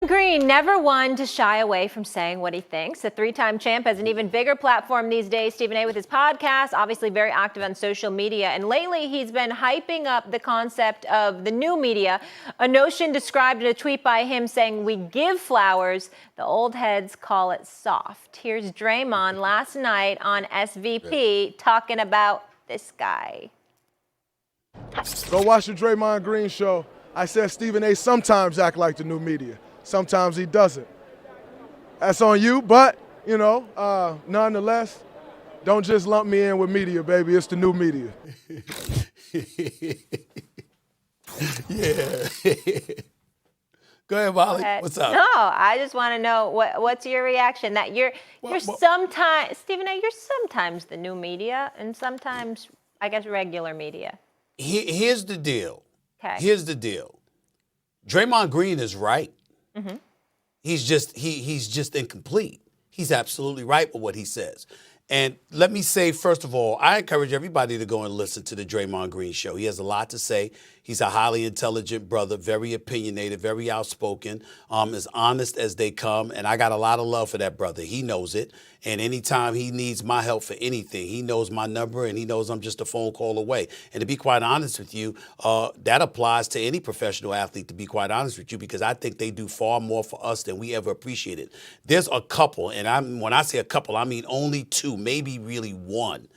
Green, never one to shy away from saying what he thinks. The three-time champ has an even bigger platform these days, Stephen A., with his podcast, obviously very active on social media. And lately, he's been hyping up the concept of the new media, a notion described in a tweet by him saying, "We give flowers, the old heads call it soft." Here's Draymond last night on SVP talking about this guy. Go watch the Draymond Green show. I said Stephen A. sometimes act like the new media. Sometimes he doesn't. That's on you, but, nonetheless, don't just lump me in with media, baby. It's the new media. Yeah. Go ahead, Molly. What's up? No, I just want to know what's your reaction that you're sometimes, Stephen A., you're sometimes the new media and sometimes, I guess, regular media. Here's the deal. Okay. Here's the deal. Draymond Green is right. Mm-hmm. He's just incomplete. He's absolutely right with what he says. And let me say, first of all, I encourage everybody to go and listen to the Draymond Green show. He has a lot to say. He's a highly intelligent brother, very opinionated, very outspoken, as honest as they come. And I got a lot of love for that brother. He knows it. And anytime he needs my help for anything, he knows my number and he knows I'm just a phone call away. And to be quite honest with you, that applies to any professional athlete, to be quite honest with you, because I think they do far more for us than we ever appreciated. There's a couple, and when I say a couple, I mean only two, maybe really one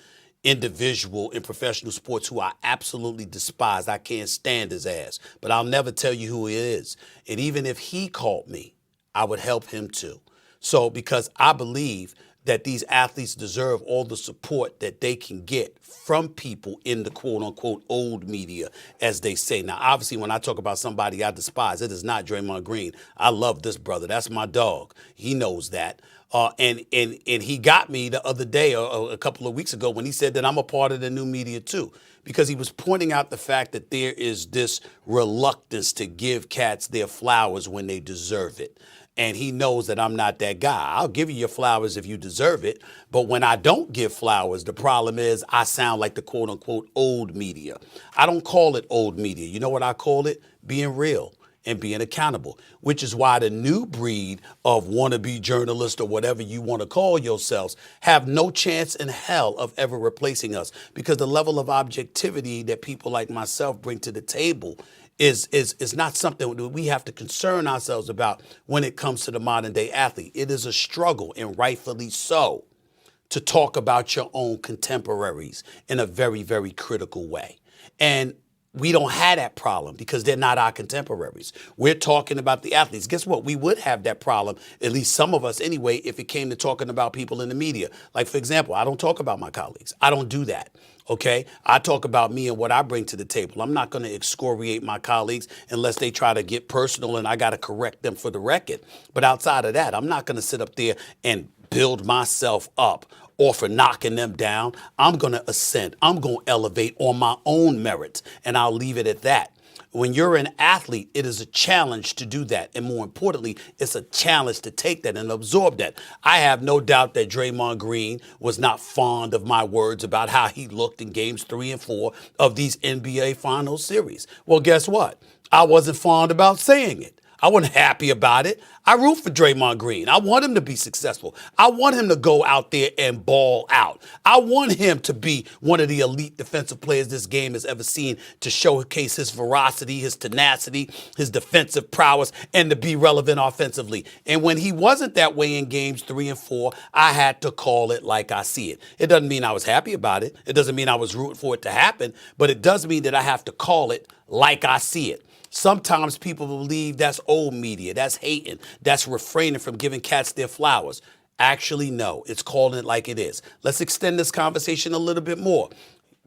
individual in professional sports who I absolutely despise. I can't stand his ass, but I'll never tell you who he is. And even if he called me, I would help him too. So because I believe that these athletes deserve all the support that they can get from people in the quote-unquote old media, as they say. Now, obviously, when I talk about somebody I despise, it is not Draymond Green. I love this brother. That's my dog. He knows that. And he got me the other day, a couple of weeks ago, when he said that I'm a part of the new media too, because he was pointing out the fact that there is this reluctance to give cats their flowers when they deserve it. And he knows that I'm not that guy. I'll give you your flowers if you deserve it. But when I don't give flowers, the problem is I sound like the quote unquote old media. I don't call it old media. You know what I call it? Being real and being accountable, which is why the new breed of wannabe journalists or whatever you want to call yourselves have no chance in hell of ever replacing us, because the level of objectivity that people like myself bring to the table is not something that we have to concern ourselves about when it comes to the modern day athlete. It is a struggle, and rightfully so, to talk about your own contemporaries in a very, very critical way. And we don't have that problem because they're not our contemporaries. We're talking about the athletes. Guess what? We would have that problem, at least some of us anyway, if it came to talking about people in the media. Like, for example, I don't talk about my colleagues. I don't do that. Okay, I talk about me and what I bring to the table. I'm not going to excoriate my colleagues unless they try to get personal and I got to correct them for the record. But outside of that, I'm not going to sit up there and build myself up or for knocking them down. I'm going to ascend. I'm going to elevate on my own merits, and I'll leave it at that. When you're an athlete, it is a challenge to do that. And more importantly, it's a challenge to take that and absorb that. I have no doubt that Draymond Green was not fond of my words about how he looked in games 3 and 4 of these NBA Finals series. Well, guess what? I wasn't fond about saying it. I wasn't happy about it. I root for Draymond Green. I want him to be successful. I want him to go out there and ball out. I want him to be one of the elite defensive players this game has ever seen, to showcase his veracity, his tenacity, his defensive prowess, and to be relevant offensively. And when he wasn't that way in games 3 and 4, I had to call it like I see it. It doesn't mean I was happy about it. It doesn't mean I was rooting for it to happen, but it does mean that I have to call it like I see it. Sometimes people believe that's old media, that's hating, that's refraining from giving cats their flowers. Actually, no, it's calling it like it is. Let's extend this conversation a little bit more.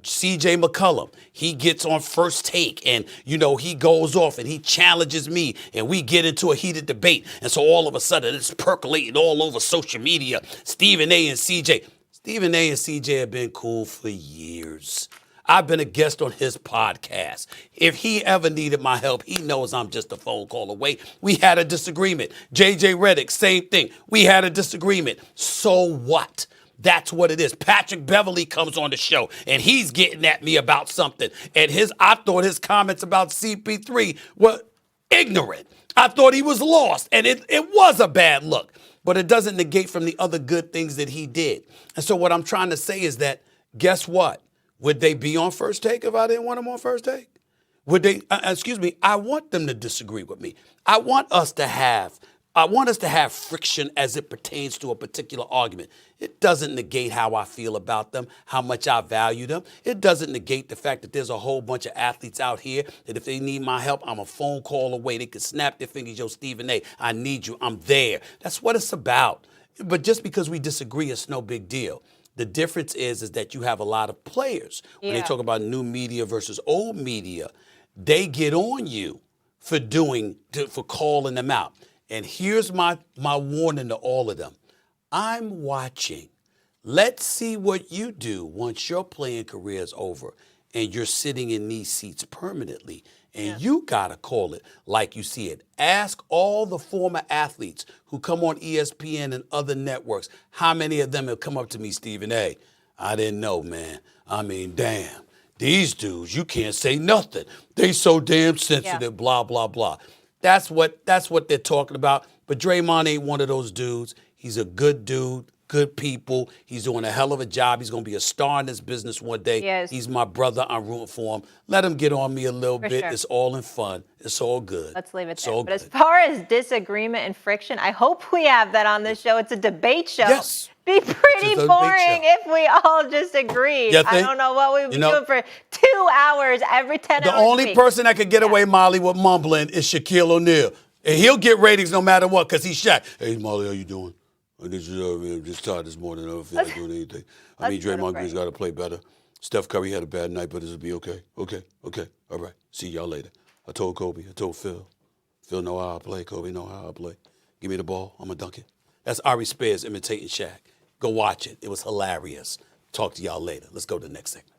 CJ McCollum, he gets on First Take and, he goes off and he challenges me and we get into a heated debate. And so all of a sudden it's percolating all over social media. Stephen A. and CJ. Stephen A. and CJ have been cool for years. I've been a guest on his podcast. If he ever needed my help, he knows I'm just a phone call away. We had a disagreement. JJ Redick, same thing. We had a disagreement. So what? That's what it is. Patrick Beverly comes on the show and he's getting at me about something. And I thought his comments about CP3 were ignorant. I thought he was lost, and it was a bad look. But it doesn't negate from the other good things that he did. And so what I'm trying to say is that, guess what? Would they be on First Take if I didn't want them on First Take? Would they, I want them to disagree with me. I want us to have friction as it pertains to a particular argument. It doesn't negate how I feel about them, how much I value them. It doesn't negate the fact that there's a whole bunch of athletes out here that if they need my help, I'm a phone call away. They can snap their fingers, yo, Stephen A., I need you, I'm there. That's what it's about. But just because we disagree, it's no big deal. The difference is that you have a lot of players. When they talk about new media versus old media, they get on you for calling them out. And here's my warning to all of them. I'm watching. Let's see what you do once your playing career is over and you're sitting in these seats permanently. And you got to call it like you see it. Ask all the former athletes who come on ESPN and other networks, how many of them have come up to me, Stephen A., I didn't know, man. I mean, damn. These dudes, you can't say nothing. They so damn sensitive, blah, blah, blah. That's what they're talking about. But Draymond ain't one of those dudes. He's a good dude, good people. He's doing a hell of a job. He's going to be a star in this business one day. He's my brother. I'm rooting for him. Let him get on me a little bit. Sure. It's all in fun. It's all good. Let's leave it there. But as far as disagreement and friction, I hope we have that on this show. It's a debate show. Yes. Be pretty boring if we all just agreed. I don't know what we'd be doing for 2 hours every 10 hours. The only person that could get away, Molly, with mumbling is Shaquille O'Neal. And he'll get ratings no matter what because he's Shaq. Hey, Molly, how you doing? I'm just tired this morning. I don't feel like doing anything. I mean, Draymond Green's got to play better. Steph Curry had a bad night, but it'll be okay. Okay. All right. See y'all later. I told Kobe. I told Phil. Phil know how I play. Kobe know how I play. Give me the ball. I'm going to dunk it. That's Ari Spears imitating Shaq. Go watch it. It was hilarious. Talk to y'all later. Let's go to the next segment.